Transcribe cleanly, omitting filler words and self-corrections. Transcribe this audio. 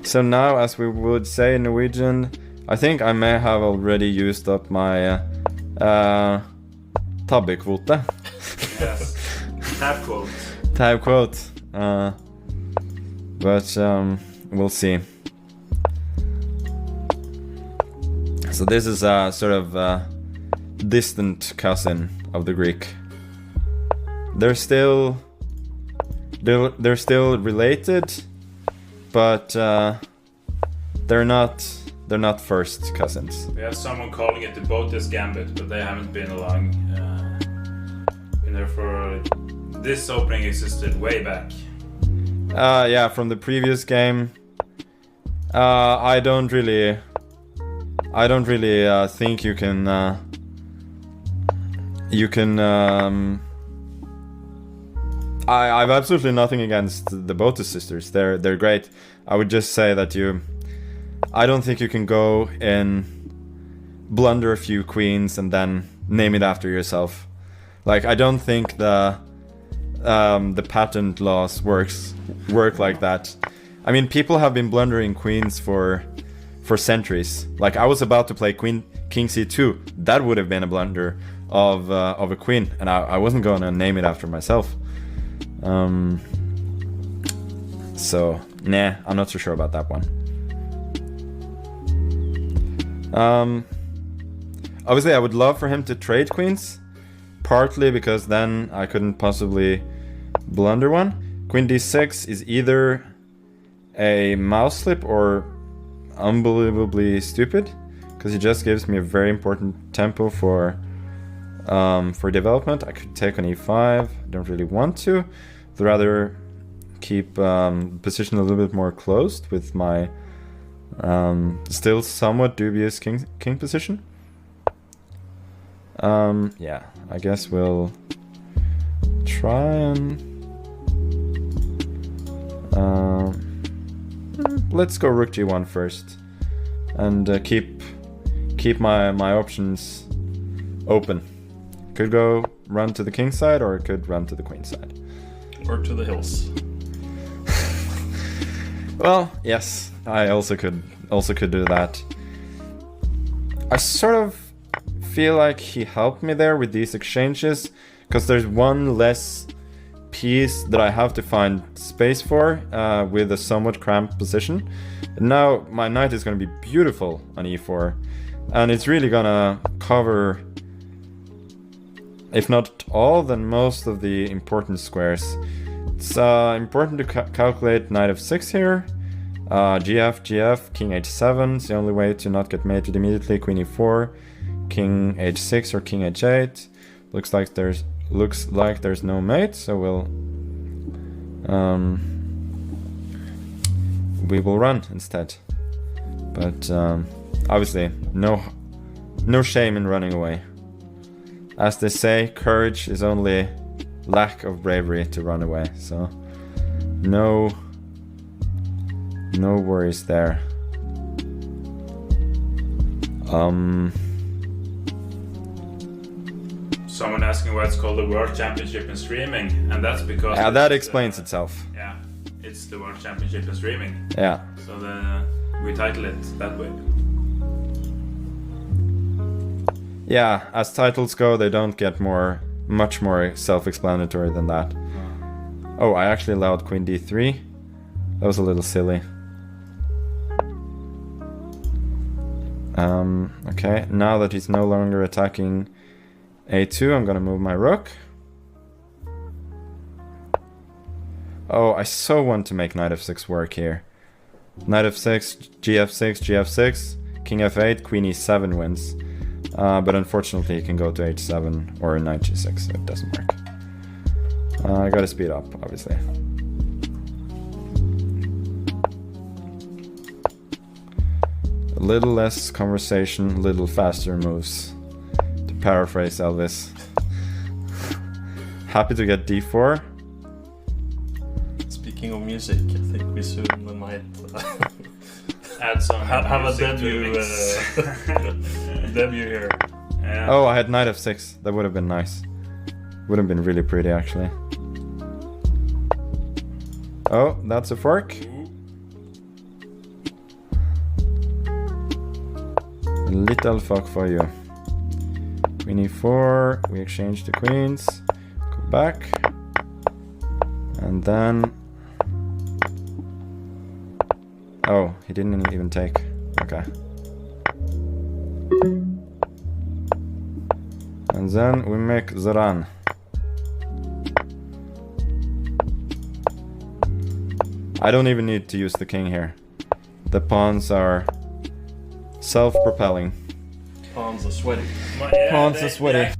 So now, as we would say in Norwegian, I think I may have already used up my tabbekvote. Yes. Tab quote. Tab quote. But we'll see. So this is a sort of distant cousin of the Greek. They're still related, but they're not first cousins. We have someone calling it the Botus Gambit, but they haven't been along. Been there for this opening existed way back. Yeah, from the previous game. I don't really think you can. I have absolutely nothing against the Botus sisters. They're great. I would just say that I don't think you can go and blunder a few queens and then name it after yourself. Like, I don't think the patent laws work like that. I mean, people have been blundering queens for centuries. Like, I was about to play King C2. That would have been a blunder of a queen, and I wasn't going to name it after myself. So, nah, I'm not so sure about that one. Obviously, I would love for him to trade queens, partly because then I couldn't possibly blunder one. Queen d6 is either a mouse slip or unbelievably stupid, because it just gives me a very important tempo for development. I could take on e5. Don't really want to. I'd rather keep position a little bit more closed with my still somewhat dubious king position. Yeah, I guess we'll try and let's go rook g1 first, and keep my options open. Could go run to the king side, or it could run to the queen side, or to the hills. Well, yes, I also could do that. I sort of feel like he helped me there with these exchanges, because there's one less piece that I have to find space for with a somewhat cramped position. And now my knight is going to be beautiful on e4, and it's really gonna cover, if not all, then most of the important squares. It's important to calculate knight f6 here. GF, king h7 is the only way to not get mated immediately. Queen e4, king h6 or king h8. Looks like there's no mate, so we will run instead. But obviously, no shame in running away. As they say, courage is only lack of bravery to run away. So no worries there. Someone asking why it's called the World Championship in Streaming, and that's because that explains itself. Yeah, it's the World Championship in Streaming. Yeah. So we title it that way. Yeah, as titles go, they don't get much more self-explanatory than that. Oh, I actually allowed Queen d3. That was a little silly. Okay, now that he's no longer attacking a2, I'm gonna move my rook. Oh, I so want to make knight f6 work here. Knight f6, gf6, gf6, king f8, queen e7 wins. But unfortunately, he can go to h7 or knight g6, so it doesn't work. I gotta speed up, obviously. A little less conversation, a little faster moves. To paraphrase Elvis. Happy to get d4. Speaking of music, I think we soon might add some have a debut debut here. Yeah. Oh, I had knight f6. That would have been nice. Would have been really pretty, actually. Oh, that's a fork. little fuck for you. Queen e4, we exchange the queens, go back, and then... Oh, he didn't even take. Okay. And then we make the run. I don't even need to use the king here. The pawns are self-propelling. Pawns are sweaty. Yeah, Pawns are sweaty.